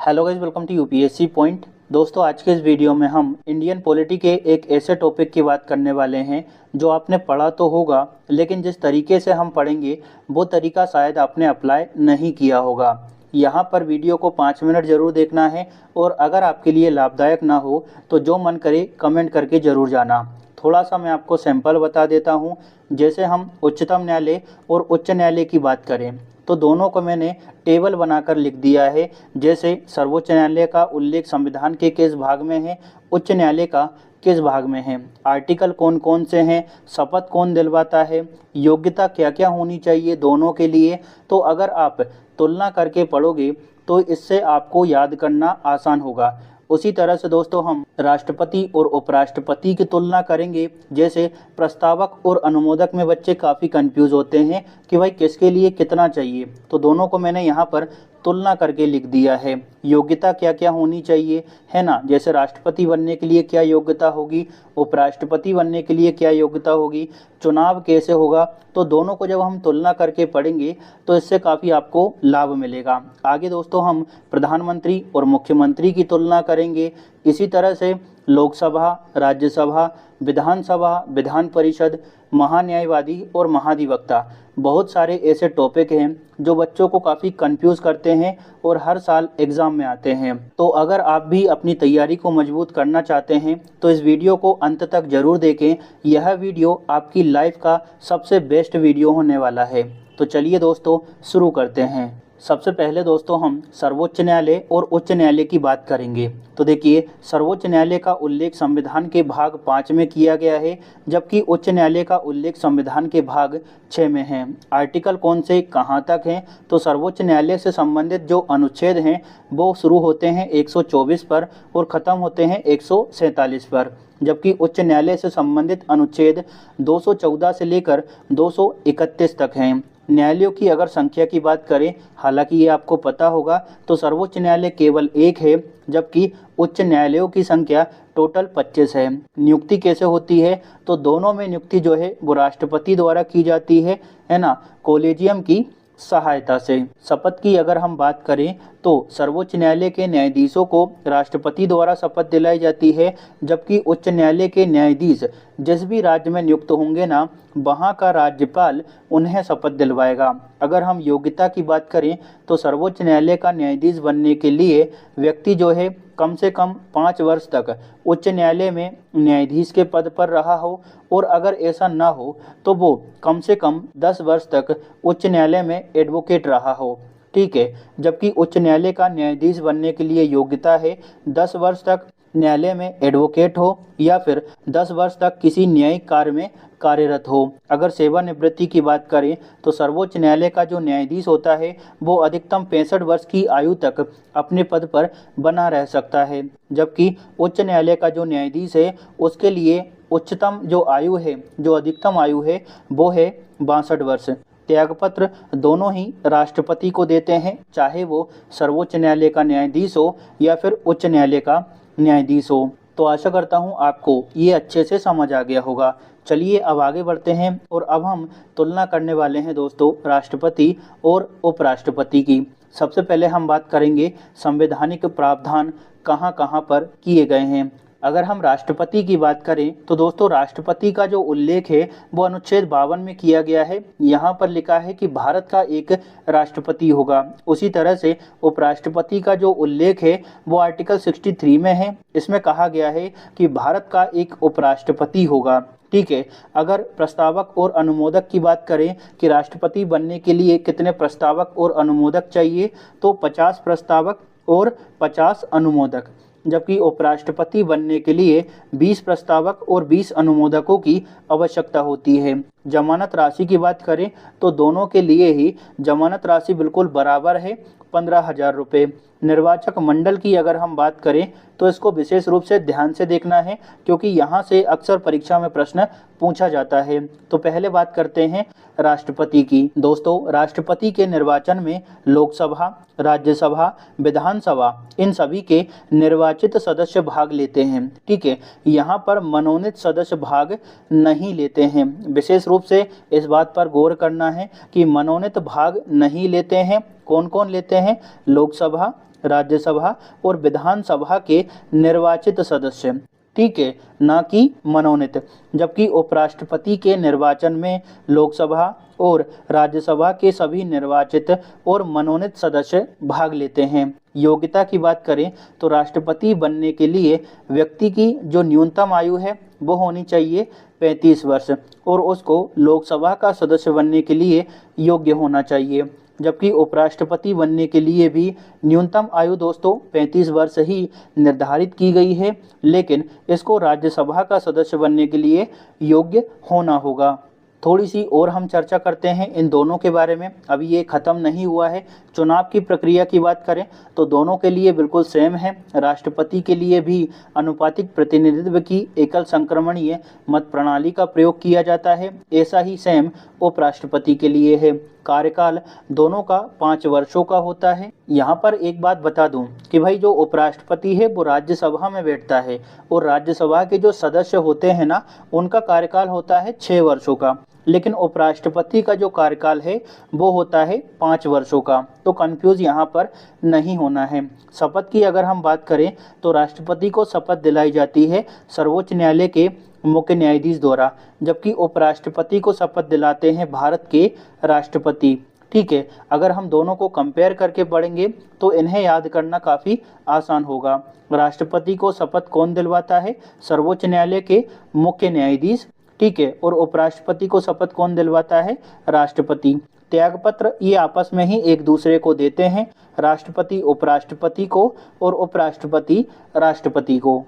Hello guys, welcome to UPSC point. दोस्तों, आज के इस वीडियो में हम इंडियन पॉलिटी के एक ऐसे टॉपिक की बात करने वाले हैं जो आपने पढ़ा तो होगा, लेकिन जिस तरीके से हम पढ़ेंगे वो तरीका शायद आपने अप्लाई नहीं किया होगा। यहाँ पर वीडियो को 5 मिनट ज़रूर देखना है और अगर आपके लिए लाभदायक ना हो तो जो मन करे कमेंट करके ज़रूर जाना। थोड़ा सा मैं आपको सैंपल बता देता हूँ। जैसे हम उच्चतम न्यायालय और उच्च न्यायालय की बात करें तो दोनों को मैंने टेबल बनाकर लिख दिया है। जैसे सर्वोच्च न्यायालय का उल्लेख संविधान के किस भाग में है, उच्च न्यायालय का किस भाग में है, आर्टिकल कौन कौन से हैं, शपथ कौन दिलवाता है, योग्यता क्या क्या होनी चाहिए दोनों के लिए। तो अगर आप तुलना करके पढ़ोगे तो इससे आपको याद करना आसान होगा। उसी तरह से दोस्तों हम राष्ट्रपति और उपराष्ट्रपति की तुलना करेंगे। जैसे प्रस्तावक और अनुमोदक में बच्चे काफ़ी कंफ्यूज होते हैं कि भाई किसके लिए कितना चाहिए, तो दोनों को मैंने यहाँ पर तुलना करके लिख दिया है। योग्यता क्या क्या होनी चाहिए, है ना। जैसे राष्ट्रपति बनने के लिए क्या योग्यता होगी, उपराष्ट्रपति बनने के लिए क्या योग्यता होगी, चुनाव कैसे होगा। तो दोनों को जब हम तुलना करके पढ़ेंगे तो इससे काफ़ी आपको लाभ मिलेगा। आगे दोस्तों हम प्रधानमंत्री और मुख्यमंत्री की तुलना करेंगे। इसी तरह से लोकसभा, राज्यसभा, विधानसभा, विधान परिषद, महान्यायवादी और महाधिवक्ता, बहुत सारे ऐसे टॉपिक हैं जो बच्चों को काफ़ी कंफ्यूज करते हैं और हर साल एग्ज़ाम में आते हैं। तो अगर आप भी अपनी तैयारी को मजबूत करना चाहते हैं तो इस वीडियो को अंत तक ज़रूर देखें। यह वीडियो आपकी लाइफ का सबसे बेस्ट वीडियो होने वाला है। तो चलिए दोस्तों शुरू करते हैं। सबसे पहले दोस्तों हम सर्वोच्च न्यायालय और उच्च न्यायालय की बात करेंगे। तो देखिए, सर्वोच्च न्यायालय का उल्लेख संविधान के भाग 5 में किया गया है, जबकि उच्च न्यायालय का उल्लेख संविधान के भाग 6 में है। आर्टिकल कौन से कहाँ तक हैं, तो सर्वोच्च न्यायालय से संबंधित जो अनुच्छेद हैं वो शुरू होते हैं 124 पर और ख़त्म होते हैं 147 पर, जबकि उच्च न्यायालय से संबंधित अनुच्छेद 214 से लेकर 231 तक हैं। न्यायालयों की अगर संख्या की बात करें, हालांकि ये आपको पता होगा, तो सर्वोच्च न्यायालय केवल एक है, जबकि उच्च न्यायालयों की संख्या टोटल 25 है। नियुक्ति कैसे होती है, तो दोनों में नियुक्ति जो है वो राष्ट्रपति द्वारा की जाती है ना, कॉलेजियम की सहायता से। शपथ की अगर हम बात करें तो सर्वोच्च न्यायालय के न्यायाधीशों को राष्ट्रपति द्वारा शपथ दिलाई जाती है, जबकि उच्च न्यायालय के न्यायाधीश जिस भी राज्य में नियुक्त होंगे ना, वहाँ का राज्यपाल उन्हें शपथ दिलवाएगा। अगर हम योग्यता की बात करें तो सर्वोच्च न्यायालय का न्यायाधीश बनने के लिए व्यक्ति जो है कम से कम 5 वर्ष तक उच्च न्यायालय में न्यायाधीश के पद पर रहा हो, और अगर ऐसा ना हो तो वो कम से कम 10 वर्ष तक उच्च न्यायालय में एडवोकेट रहा हो। ठीक है, जबकि उच्च न्यायालय का न्यायाधीश बनने के लिए योग्यता है 10 वर्ष तक न्यायालय में एडवोकेट हो या फिर 10 वर्ष तक किसी न्यायिक कार्य में कार्यरत हो। अगर सेवानिवृत्ति की बात करें तो सर्वोच्च न्यायालय का जो न्यायाधीश होता है वो अधिकतम 65 वर्ष की आयु तक अपने पद पर बना रह सकता है, जबकि उच्च न्यायालय का जो न्यायाधीश है उसके लिए उच्चतम जो आयु है, जो अधिकतम आयु है वो है 62 वर्ष। त्यागपत्र दोनों ही राष्ट्रपति को देते हैं, चाहे वो सर्वोच्च न्यायालय का न्यायाधीश हो या फिर उच्च न्यायालय का न्यायाधीश हो। तो आशा करता हूँ आपको ये अच्छे से समझ आ गया होगा। चलिए अब आगे बढ़ते हैं और अब हम तुलना करने वाले हैं दोस्तों राष्ट्रपति और उपराष्ट्रपति की। सबसे पहले हम बात करेंगे संवैधानिक प्रावधान कहाँ कहाँ पर किए गए हैं। अगर हम राष्ट्रपति की बात करें तो दोस्तों राष्ट्रपति का जो उल्लेख है वो अनुच्छेद 52 में किया गया है। यहाँ पर लिखा है कि भारत का एक राष्ट्रपति होगा। उसी तरह से उपराष्ट्रपति का जो उल्लेख है वो आर्टिकल 63 में है। इसमें कहा गया है कि भारत का एक उपराष्ट्रपति होगा। ठीक है, अगर प्रस्तावक और अनुमोदक की बात करें कि राष्ट्रपति बनने के लिए कितने प्रस्तावक और अनुमोदक चाहिए, तो 50 प्रस्तावक और 50 अनुमोदक, जबकि उपराष्ट्रपति बनने के लिए 20 प्रस्तावक और 20 अनुमोदकों की आवश्यकता होती है। जमानत राशि की बात करें तो दोनों के लिए ही जमानत राशि बिल्कुल बराबर है, 15,000 रुपये। निर्वाचक मंडल की अगर हम बात करें तो इसको विशेष रूप से ध्यान से देखना है, क्योंकि यहाँ से अक्सर परीक्षा में प्रश्न पूछा जाता है। तो पहले बात करते हैं राष्ट्रपति की। दोस्तों राष्ट्रपति के निर्वाचन में लोकसभा, राज्यसभा, विधानसभा इन सभी के निर्वाचित सदस्य भाग लेते हैं। ठीक है, यहाँ पर मनोनीत सदस्य भाग नहीं लेते हैं। विशेष रूप से इस बात पर गौर करना है कि मनोनीत भाग नहीं लेते हैं। कौन कौन लेते हैं? लोकसभा, राज्यसभा और विधानसभा के निर्वाचित सदस्य, ठीक है, ना कि मनोनीत। जबकि उपराष्ट्रपति के निर्वाचन में लोकसभा और राज्यसभा के सभी निर्वाचित और मनोनीत सदस्य भाग लेते हैं। योग्यता की बात करें तो राष्ट्रपति बनने के लिए व्यक्ति की जो न्यूनतम आयु है वो होनी चाहिए 35 वर्ष और उसको लोकसभा का सदस्य बनने के लिए योग्य होना चाहिए। जबकि उपराष्ट्रपति बनने के लिए भी न्यूनतम आयु दोस्तों 35 वर्ष ही निर्धारित की गई है, लेकिन इसको राज्यसभा का सदस्य बनने के लिए योग्य होना होगा। थोड़ी सी और हम चर्चा करते हैं इन दोनों के बारे में, अभी ये ख़त्म नहीं हुआ है। चुनाव की प्रक्रिया की बात करें तो दोनों के लिए बिल्कुल सेम है। राष्ट्रपति के लिए भी अनुपातिक प्रतिनिधित्व की एकल संक्रमणीय मत प्रणाली का प्रयोग किया जाता है, ऐसा ही सेम उपराष्ट्रपति के लिए है। कार्यकाल दोनों का 5 वर्षों का होता है। यहाँ पर एक बात बता दूं कि भाई जो उपराष्ट्रपति है वो राज्यसभा में बैठता है और राज्यसभा के जो सदस्य होते हैं ना, उनका कार्यकाल होता है 6 वर्षों का, लेकिन उपराष्ट्रपति का जो कार्यकाल है वो होता है 5 वर्षों का। तो कंफ्यूज यहाँ पर नहीं होना है। शपथ की अगर हम बात करें तो राष्ट्रपति को शपथ दिलाई जाती है सर्वोच्च न्यायालय के मुख्य न्यायाधीश द्वारा, जबकि उपराष्ट्रपति को शपथ दिलाते हैं भारत के राष्ट्रपति, ठीक है। अगर हम दोनों को कंपेयर करके पढ़ेंगे तो इन्हें याद करना काफ़ी आसान होगा। राष्ट्रपति को शपथ कौन दिलवाता है? सर्वोच्च न्यायालय के मुख्य न्यायाधीश, ठीक है। और उपराष्ट्रपति को शपथ कौन दिलवाता है? राष्ट्रपति। त्यागपत्र ये आपस में ही एक दूसरे को देते हैं, राष्ट्रपति उपराष्ट्रपति को और उपराष्ट्रपति राष्ट्रपति को।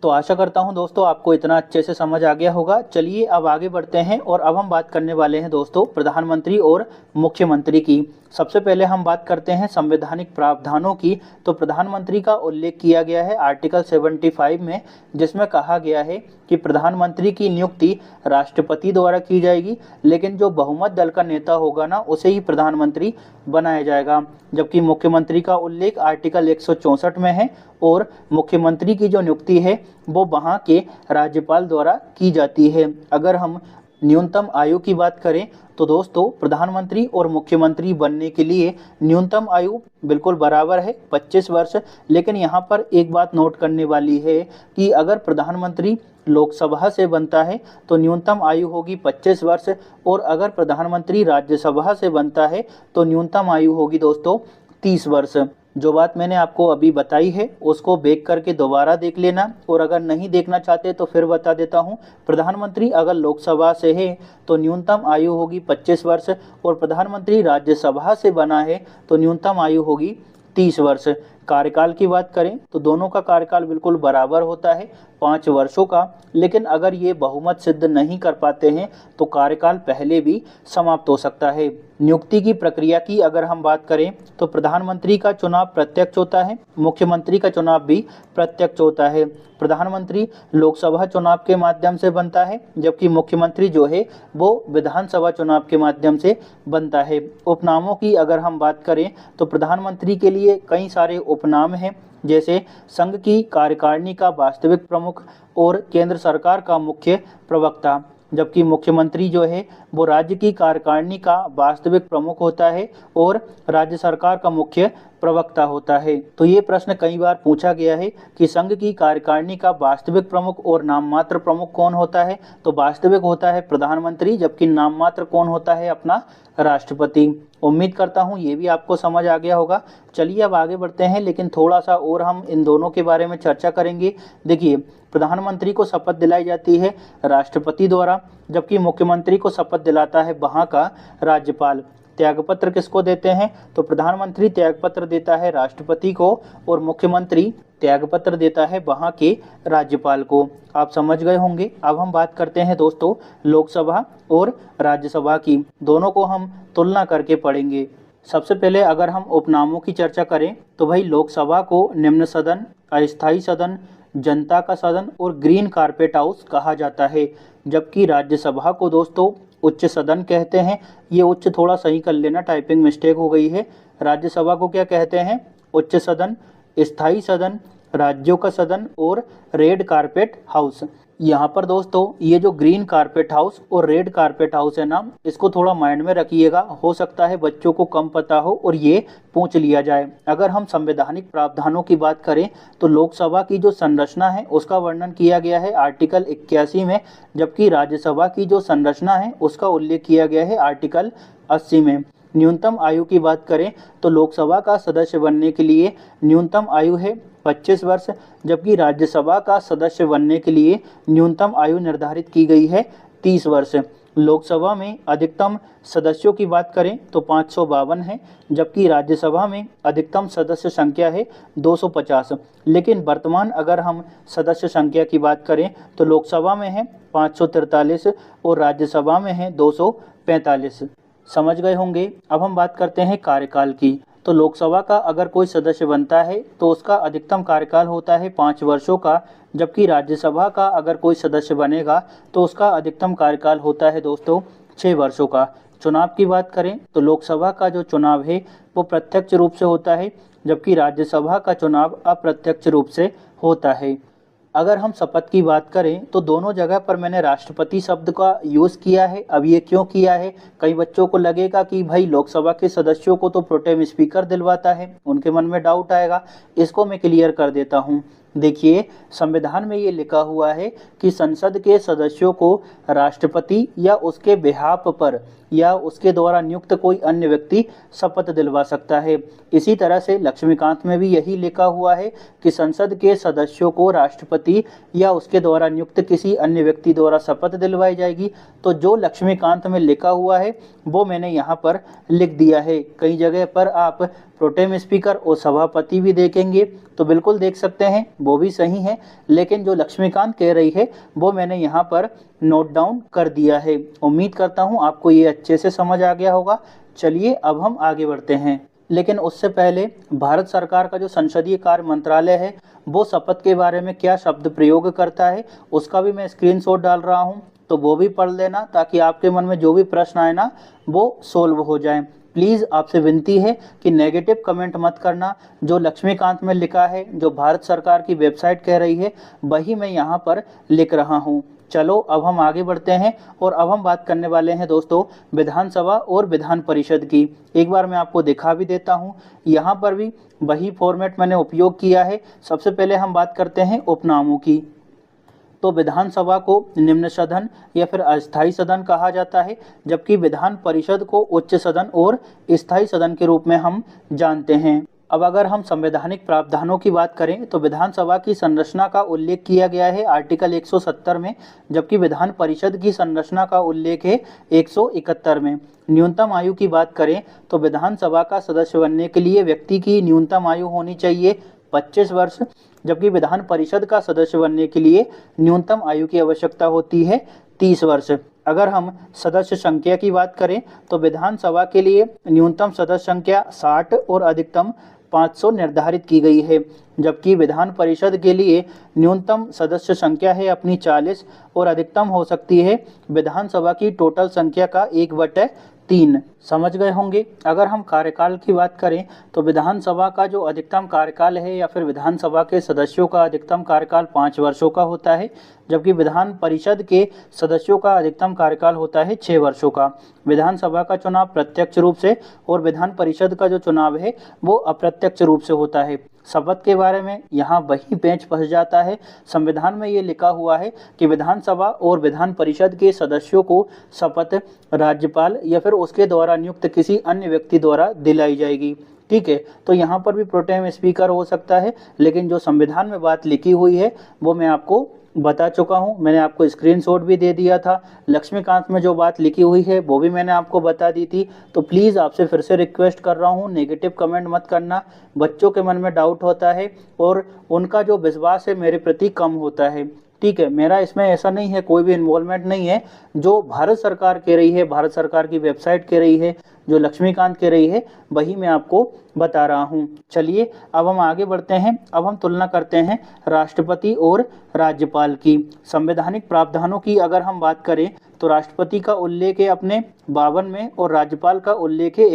तो आशा करता हूं दोस्तों आपको इतना अच्छे से समझ आ गया होगा। चलिए अब आगे बढ़ते हैं और अब हम बात करने वाले हैं दोस्तों प्रधानमंत्री और मुख्यमंत्री की। सबसे पहले हम बात करते हैं संवैधानिक प्रावधानों की। तो प्रधानमंत्री का उल्लेख किया गया है आर्टिकल 75 में, जिसमें कहा गया है कि प्रधानमंत्री की नियुक्ति राष्ट्रपति द्वारा की जाएगी, लेकिन जो बहुमत दल का नेता होगा ना उसे ही प्रधानमंत्री बनाया जाएगा। जबकि मुख्यमंत्री का उल्लेख आर्टिकल 164 में है और मुख्यमंत्री की जो नियुक्ति है वो वहाँ के राज्यपाल द्वारा की जाती है। अगर हम न्यूनतम आयु की बात करें तो दोस्तों प्रधानमंत्री और मुख्यमंत्री बनने के लिए न्यूनतम आयु बिल्कुल बराबर है 25 वर्ष। लेकिन यहाँ पर एक बात नोट करने वाली है कि अगर प्रधानमंत्री लोकसभा से बनता है तो न्यूनतम आयु होगी 25 वर्ष और अगर प्रधानमंत्री राज्यसभा से बनता है तो न्यूनतम आयु होगी दोस्तों 30 वर्ष। जो बात मैंने आपको अभी बताई है उसको बैक करके दोबारा देख लेना, और अगर नहीं देखना चाहते तो फिर बता देता हूँ। प्रधानमंत्री अगर लोकसभा से है तो न्यूनतम आयु होगी 25 वर्ष और प्रधानमंत्री राज्यसभा से बना है तो न्यूनतम आयु होगी 30 वर्ष। कार्यकाल की बात करें तो दोनों का कार्यकाल बिल्कुल बराबर होता है 5 वर्षों का, लेकिन अगर ये बहुमत सिद्ध नहीं कर पाते हैं तो कार्यकाल पहले भी समाप्त हो सकता है। नियुक्ति की प्रक्रिया की अगर हम बात करें तो प्रधानमंत्री का चुनाव प्रत्यक्ष होता है, मुख्यमंत्री का चुनाव भी प्रत्यक्ष होता है। प्रधानमंत्री लोकसभा चुनाव के माध्यम से बनता है, जबकि मुख्यमंत्री जो है वो विधानसभा चुनाव के माध्यम से बनता है। उपनामों की अगर हम बात करें तो प्रधानमंत्री के लिए कई सारे उपनाम हैं, जैसे संघ की कार्यकारिणी का वास्तविक प्रमुख और केंद्र सरकार का मुख्य प्रवक्ता। जबकि मुख्यमंत्री जो है वो राज्य की कार्यकारिणी का वास्तविक प्रमुख होता है और राज्य सरकार का मुख्य प्रवक्ता होता है। तो ये प्रश्न कई बार पूछा गया है कि संघ की कार्यकारिणी का वास्तविक प्रमुख और नाममात्र प्रमुख कौन होता है? तो वास्तविक होता है प्रधानमंत्री, जबकि नाममात्र कौन होता है? अपना राष्ट्रपति। उम्मीद करता हूँ ये भी आपको समझ आ गया होगा। चलिए अब आगे बढ़ते हैं, लेकिन थोड़ा सा और हम इन दोनों के बारे में चर्चा करेंगे। देखिए, प्रधानमंत्री को शपथ दिलाई जाती है राष्ट्रपति द्वारा, जबकि मुख्यमंत्री को शपथ दिलाता है वहाँ का राज्यपाल। त्यागपत्र किसको देते हैं? तो प्रधानमंत्री त्यागपत्र देता है राष्ट्रपति को और मुख्यमंत्री त्यागपत्र देता है वहाँ के राज्यपाल को। आप समझ गए होंगे। अब हम बात करते हैं दोस्तों लोकसभा और राज्यसभा की, दोनों को हम तुलना करके पढ़ेंगे। सबसे पहले अगर हम उपनामों की चर्चा करें तो भाई लोकसभा को निम्न सदन, अस्थायी सदन, जनता का सदन और ग्रीन कारपेट हाउस कहा जाता है, जबकि राज्यसभा को दोस्तों उच्च सदन कहते हैं। ये उच्च थोड़ा सही कर लेना, टाइपिंग मिस्टेक हो गई है। राज्यसभा को क्या कहते हैं? उच्च सदन, स्थायी सदन, राज्यों का सदन और रेड कारपेट हाउस। यहाँ पर दोस्तों ये जो ग्रीन कारपेट हाउस और रेड कारपेट हाउस है ना, इसको थोड़ा माइंड में रखिएगा। हो सकता है बच्चों को कम पता हो और ये पूछ लिया जाए। अगर हम संवैधानिक प्रावधानों की बात करें तो लोकसभा की जो संरचना है उसका वर्णन किया गया है आर्टिकल 81 में, जबकि राज्यसभा की जो संरचना है उसका उल्लेख किया गया है आर्टिकल 80 में। न्यूनतम आयु की बात करें तो लोकसभा का सदस्य बनने के लिए न्यूनतम आयु है 25 वर्ष, जबकि राज्यसभा का सदस्य बनने के लिए न्यूनतम आयु निर्धारित की गई है 30 वर्ष। लोकसभा में अधिकतम सदस्यों की बात करें तो 552 है, जबकि राज्यसभा में अधिकतम सदस्य संख्या है 250। लेकिन वर्तमान अगर हम सदस्य संख्या की बात करें तो लोकसभा में है 543 और राज्यसभा में है 245। समझ गए होंगे। अब हम बात करते हैं कार्यकाल की। तो लोकसभा का अगर कोई सदस्य बनता है तो उसका अधिकतम कार्यकाल होता है 5 वर्षों का, जबकि राज्यसभा का अगर कोई सदस्य बनेगा तो उसका अधिकतम कार्यकाल होता है दोस्तों 6 वर्षों का। चुनाव की बात करें तो लोकसभा का जो चुनाव है वो प्रत्यक्ष रूप से होता है, जबकि राज्यसभा का चुनाव अप्रत्यक्ष रूप से होता है। अगर हम शपथ की बात करें तो दोनों जगह पर मैंने राष्ट्रपति शब्द का यूज़ किया है। अब ये क्यों किया है, कई बच्चों को लगेगा कि भाई लोकसभा के सदस्यों को तो प्रोटेम स्पीकर दिलवाता है, उनके मन में डाउट आएगा। इसको मैं क्लियर कर देता हूँ। देखिए, संविधान में ये लिखा हुआ है कि संसद के सदस्यों को राष्ट्रपति या उसके बिहाफ पर या उसके द्वारा नियुक्त कोई अन्य व्यक्ति शपथ दिलवा सकता है। इसी तरह से लक्ष्मीकांत में भी यही लिखा हुआ है कि संसद के सदस्यों को राष्ट्रपति या उसके द्वारा नियुक्त किसी अन्य व्यक्ति द्वारा शपथ दिलवाई जाएगी। तो जो लक्ष्मीकांत में लिखा हुआ है वो मैंने यहाँ पर लिख दिया है। कई जगह पर आप प्रोटेम स्पीकर और सभापति भी देखेंगे तो बिल्कुल देख सकते हैं, वो भी सही है, लेकिन जो लक्ष्मीकांत कह रही है वो मैंने यहाँ पर नोट डाउन कर दिया है। उम्मीद करता हूँ आपको ये अच्छे से समझ आ गया होगा। चलिए अब हम आगे बढ़ते हैं, लेकिन उससे पहले भारत सरकार का जो संसदीय कार्य मंत्रालय है वो शपथ के बारे में क्या शब्द प्रयोग करता है उसका भी मैं स्क्रीनशॉट डाल रहा हूँ, तो वो भी पढ़ लेना ताकि आपके मन में जो भी प्रश्न आए ना वो सोल्व हो जाए। प्लीज़ आपसे विनती है कि नेगेटिव कमेंट मत करना। जो लक्ष्मीकांत में लिखा है, जो भारत सरकार की वेबसाइट कह रही है, वही मैं यहाँ पर लिख रहा हूँ। चलो अब हम आगे बढ़ते हैं और अब हम बात करने वाले हैं दोस्तों विधानसभा और विधान परिषद की। एक बार मैं आपको दिखा भी देता हूँ, यहाँ पर भी वही फॉर्मेट मैंने उपयोग किया है। सबसे पहले हम बात करते हैं उपनामों की। तो विधानसभा को निम्न सदन या फिर अस्थायी सदन कहा जाता है, जबकि विधान परिषद को उच्च सदन और स्थायी सदन के रूप में हम जानते हैं। अब अगर हम संवैधानिक प्रावधानों की बात करें तो विधानसभा की संरचना का उल्लेख किया गया है आर्टिकल 170 में, जबकि विधान परिषद की संरचना का उल्लेख है 171 में। न्यूनतम आयु की बात करें तो विधानसभा का सदस्य बनने के लिए व्यक्ति की न्यूनतम आयु होनी चाहिए 25 वर्ष, जबकि विधान परिषद का सदस्य बनने के लिए न्यूनतम आयु की आवश्यकता होती है 30 वर्ष। अगर हम सदस्य संख्या की बात करें तो विधानसभा के लिए न्यूनतम सदस्य संख्या 60 और अधिकतम 500 निर्धारित की गई है, जबकि विधान परिषद के लिए न्यूनतम सदस्य संख्या है अपनी 40 और अधिकतम हो सकती है विधानसभा की टोटल संख्या का 1/3। समझ गए होंगे। अगर हम कार्यकाल की बात करें तो विधानसभा का जो अधिकतम कार्यकाल है या फिर विधानसभा के सदस्यों का अधिकतम कार्यकाल 5 वर्षों का होता है, जबकि विधान परिषद के सदस्यों का अधिकतम कार्यकाल होता है 6 वर्षों का। विधानसभा का चुनाव प्रत्यक्ष रूप से और विधान परिषद का जो चुनाव है वो अप्रत्यक्ष रूप से होता है। शपथ के बारे में यहाँ वही पेंच फंस जाता है। संविधान में ये लिखा हुआ है कि विधानसभा और विधान परिषद के सदस्यों को शपथ राज्यपाल या फिर उसके द्वारा नियुक्त किसी अन्य व्यक्ति द्वारा दिलाई जाएगी। ठीक है, तो यहाँ पर भी प्रोटेम स्पीकर हो सकता है, लेकिन जो संविधान में बात लिखी हुई है वो मैं आपको बता चुका हूँ। मैंने आपको स्क्रीनशॉट भी दे दिया था। लक्ष्मीकांत में जो बात लिखी हुई है वो भी मैंने आपको बता दी थी। तो प्लीज़ आपसे फिर से रिक्वेस्ट कर रहा हूँ, नेगेटिव कमेंट मत करना। बच्चों के मन में डाउट होता है और उनका जो विश्वास है मेरे प्रति कम होता है। ठीक है, मेरा इसमें ऐसा नहीं है, कोई भी इन्वॉल्वमेंट नहीं है। जो भारत सरकार कह रही है, भारत सरकार की वेबसाइट कह रही है, जो लक्ष्मीकांत कह रही है, वही मैं आपको बता रहा हूँ। चलिए अब हम आगे बढ़ते हैं। अब हम तुलना करते हैं राष्ट्रपति और राज्यपाल की। संवैधानिक प्रावधानों की अगर हम बात करें तो राष्ट्रपति का उल्लेख है अपने 52 में और राज्यपाल का उल्लेख है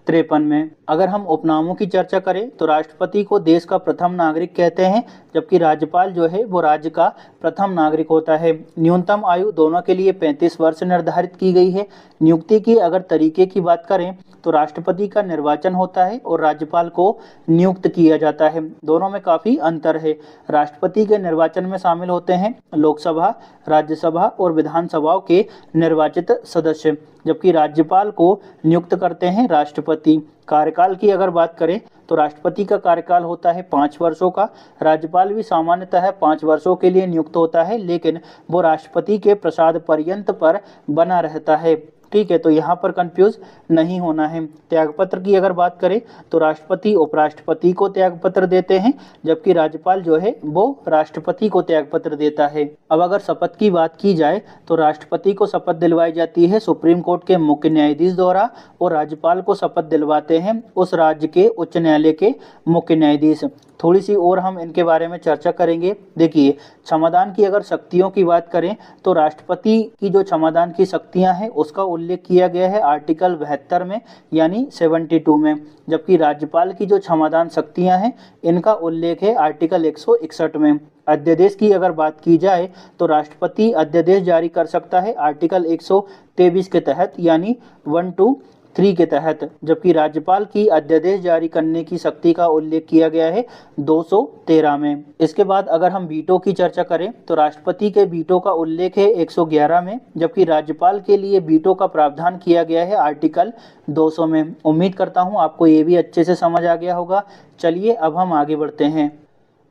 1953 में। अगर हम उपनामों की चर्चा करें तो राष्ट्रपति को देश का प्रथम नागरिक कहते हैं, जबकि राज्यपाल जो है वो राज्य का प्रथम नागरिक होता है। न्यूनतम आयु दोनों के लिए 35 वर्ष निर्धारित की गई है। नियुक्ति की अगर तरीके की बात करें तो राष्ट्रपति का निर्वाचन होता है और राज्यपाल को नियुक्त किया जाता है। दोनों में काफ़ी अंतर है। राष्ट्रपति के निर्वाचन में शामिल होते हैं लोकसभा, राज्यसभा और विधानसभाओं के निर्वाचित सदस्य, जबकि राज्यपाल को नियुक्त करते हैं राष्ट्रपति। कार्यकाल की अगर बात करें तो राष्ट्रपति का कार्यकाल होता है 5 वर्षों का। राज्यपाल भी सामान्यतः 5 वर्षों के लिए नियुक्त होता है, लेकिन वो राष्ट्रपति के प्रसाद पर्यंत पर बना रहता है। ठीक है, तो यहाँ पर कंफ्यूज नहीं होना है। त्यागपत्र की अगर बात करें तो राष्ट्रपति उपराष्ट्रपति को त्यागपत्र देते हैं, जबकि राज्यपाल जो है वो राष्ट्रपति को त्यागपत्र देता है। अब अगर शपथ की बात की जाए तो राष्ट्रपति को शपथ दिलवाई जाती है सुप्रीम कोर्ट के मुख्य न्यायाधीश द्वारा और राज्यपाल को शपथ दिलवाते हैं उस राज्य के उच्च न्यायालय के मुख्य न्यायाधीश। थोड़ी सी और हम इनके बारे में चर्चा करेंगे। देखिए, क्षमादान की अगर शक्तियों की बात करें तो राष्ट्रपति की जो क्षमादान की शक्तियां हैं उसका उल्लेख किया गया है आर्टिकल 72 में, यानी 72 में, जबकि राज्यपाल की जो क्षमादान शक्तियां हैं इनका उल्लेख है आर्टिकल 161 में। अध्यादेश की अगर बात की जाए तो राष्ट्रपति अध्यादेश जारी कर सकता है आर्टिकल 123 के तहत, यानी 123 के तहत, जबकि राज्यपाल की अध्यादेश जारी करने की शक्ति का उल्लेख किया गया है 213 में। इसके बाद अगर हम वीटो की चर्चा करें तो राष्ट्रपति के वीटो का उल्लेख है 111 में, जबकि राज्यपाल के लिए वीटो का प्रावधान किया गया है आर्टिकल 200 में। उम्मीद करता हूँ आपको ये भी अच्छे से समझ आ गया होगा। चलिए अब हम आगे बढ़ते हैं।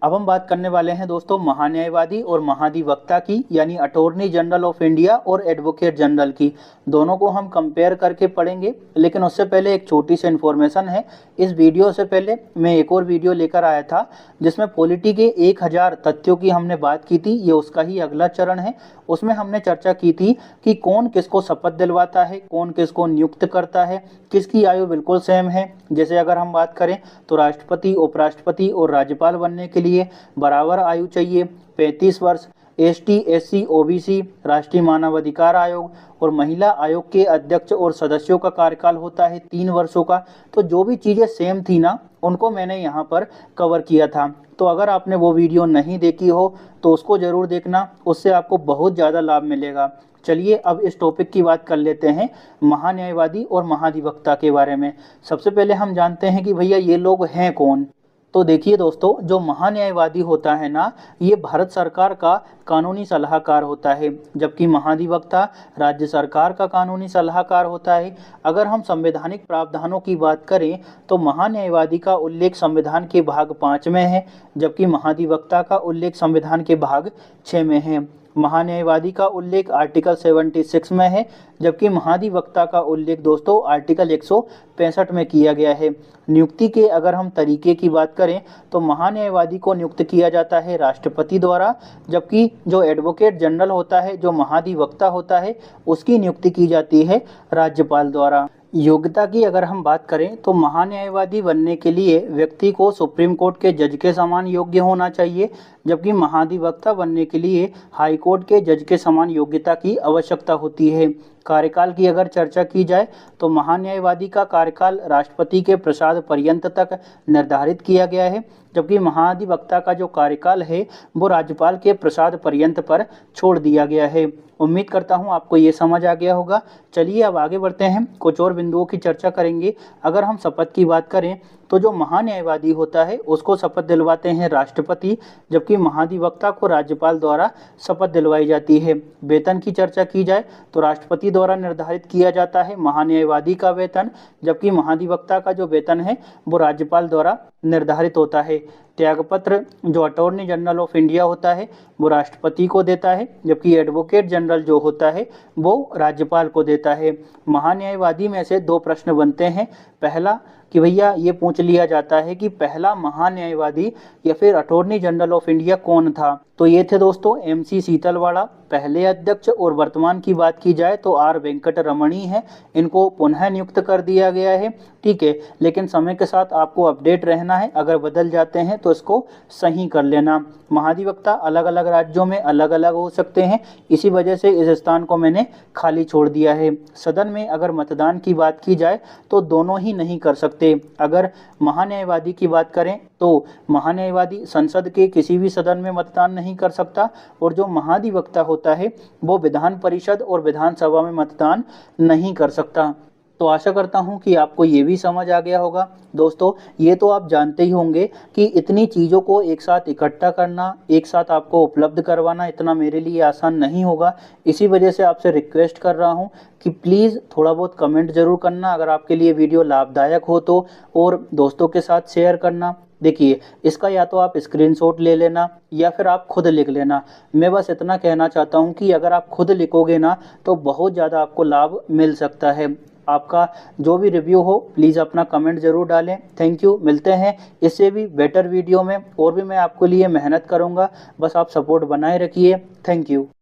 अब हम बात करने वाले हैं दोस्तों महान्यायवादी और महाधिवक्ता की, यानी अटॉर्नी जनरल ऑफ इंडिया और एडवोकेट जनरल की। दोनों को हम कंपेयर करके पढ़ेंगे, लेकिन उससे पहले एक छोटी सी इन्फॉर्मेशन है। इस वीडियो से पहले मैं एक और वीडियो लेकर आया था जिसमें पॉलिटी के 1000 तथ्यों की हमने बात की थी। ये उसका ही अगला चरण है। उसमें हमने चर्चा की थी कि कौन किसको शपथ दिलवाता है, कौन किसको नियुक्त करता है, किसकी आयु बिल्कुल सेम है। जैसे अगर हम बात करें तो राष्ट्रपति, उपराष्ट्रपति और राज्यपाल बनने के लिए बराबर आयु चाहिए, 35 वर्ष। एसटी, एससी, ओबीसी, राष्ट्रीय मानवाधिकार आयोग और महिला आयोग के अध्यक्ष और सदस्यों का कार्यकाल होता है 3 वर्षों का। तो जो भी चीज़ें सेम थी ना, उनको मैंने यहाँ पर कवर किया था। तो अगर आपने वो वीडियो नहीं देखी हो तो उसको ज़रूर देखना, उससे आपको बहुत ज़्यादा लाभ मिलेगा। चलिए अब इस टॉपिक की बात कर लेते हैं, महान्यायवादी और महाधिवक्ता के बारे में। सबसे पहले हम जानते हैं कि भैया ये लोग हैं कौन। तो देखिए दोस्तों, जो महान्यायवादी होता है ना, ये भारत सरकार का कानूनी सलाहकार होता है, जबकि महाधिवक्ता राज्य सरकार का कानूनी सलाहकार होता है। अगर हम संवैधानिक प्रावधानों की बात करें तो महान्यायवादी का उल्लेख संविधान के भाग 5 में है, जबकि महाधिवक्ता का उल्लेख संविधान के भाग 6 में है। महान्यायवादी का उल्लेख आर्टिकल 76 में है, जबकि महाधिवक्ता का उल्लेख दोस्तों आर्टिकल 165 में किया गया है। नियुक्ति के अगर हम तरीके की बात करें तो महान्यायवादी को नियुक्त किया जाता है राष्ट्रपति द्वारा, जबकि जो एडवोकेट जनरल होता है, जो महाधिवक्ता होता है, उसकी नियुक्ति की जाती है राज्यपाल द्वारा। योग्यता की अगर हम बात करें तो महान्यायवादी बनने के लिए व्यक्ति को सुप्रीम कोर्ट के जज के समान योग्य होना चाहिए, जबकि महाधिवक्ता बनने के लिए हाई कोर्ट के जज के समान योग्यता की आवश्यकता होती है। कार्यकाल की अगर चर्चा की जाए तो महान्यायवादी का कार्यकाल राष्ट्रपति के प्रसाद पर्यंत तक निर्धारित किया गया है, जबकि महाधिवक्ता का जो कार्यकाल है वो राज्यपाल के प्रसाद पर्यंत पर छोड़ दिया गया है। उम्मीद करता हूँ आपको ये समझ आ गया होगा। चलिए अब आगे बढ़ते हैं, कुछ और बिंदुओं की चर्चा करेंगे। अगर हम शपथ की बात करें तो जो महान्यायवादी होता है उसको शपथ दिलवाते हैं राष्ट्रपति, जबकि महाधिवक्ता को राज्यपाल द्वारा शपथ दिलवाई जाती है। वेतन की चर्चा की जाए तो राष्ट्रपति द्वारा निर्धारित किया जाता है महान्यायवादी का वेतन, जबकि महाधिवक्ता का जो वेतन है वो राज्यपाल द्वारा निर्धारित होता है। त्यागपत्र जो अटॉर्नी जनरल ऑफ इंडिया होता है वो राष्ट्रपति को देता है, जबकि एडवोकेट जनरल जो होता है वो राज्यपाल को देता है। महान्यायवादी में से 2 प्रश्न बनते हैं। पहला कि भैया ये पूछ लिया जाता है कि पहला महान्यायवादी या फिर अटॉर्नी जनरल ऑफ इंडिया कौन था। तो ये थे दोस्तों MC सीतलवाड़ा पहले अध्यक्ष, और वर्तमान की बात की जाए तो R वेंकट रमणी है। इनको पुनः नियुक्त कर दिया गया है। ठीक है, लेकिन समय के साथ आपको अपडेट रहना जाना है, अगर बदल जाते हैं तो इसको सही कर लेना। महाधिवक्ता अलग अलग राज्यों में अलग अलग हो सकते हैं, इसी वजह से इस स्थान को मैंने खाली छोड़ दिया है। सदन में अगर मतदान की बात की जाए तो दोनों ही नहीं कर सकते। अगर महान्यायवादी की बात करें तो महान्यायवादी संसद के किसी भी सदन में मतदान नहीं कर सकता, और जो महाधिवक्ता होता है वो विधान परिषद और विधानसभा में मतदान नहीं कर सकता। तो आशा करता हूं कि आपको ये भी समझ आ गया होगा। दोस्तों, ये तो आप जानते ही होंगे कि इतनी चीज़ों को एक साथ इकट्ठा करना, एक साथ आपको उपलब्ध करवाना इतना मेरे लिए आसान नहीं होगा। इसी वजह से आपसे रिक्वेस्ट कर रहा हूं कि प्लीज़ थोड़ा बहुत कमेंट ज़रूर करना अगर आपके लिए वीडियो लाभदायक हो तो, और दोस्तों के साथ शेयर करना। देखिए, इसका या तो आप स्क्रीनशॉट ले लेना या फिर आप खुद लिख लेना। मैं बस इतना कहना चाहता हूं कि अगर आप खुद लिखोगे ना तो बहुत ज़्यादा आपको लाभ मिल सकता है। आपका जो भी रिव्यू हो प्लीज़ अपना कमेंट ज़रूर डालें। Thank you. मिलते हैं इससे भी बेटर वीडियो में, और भी मैं आपके लिए मेहनत करूँगा, बस आप सपोर्ट बनाए रखिए। Thank you.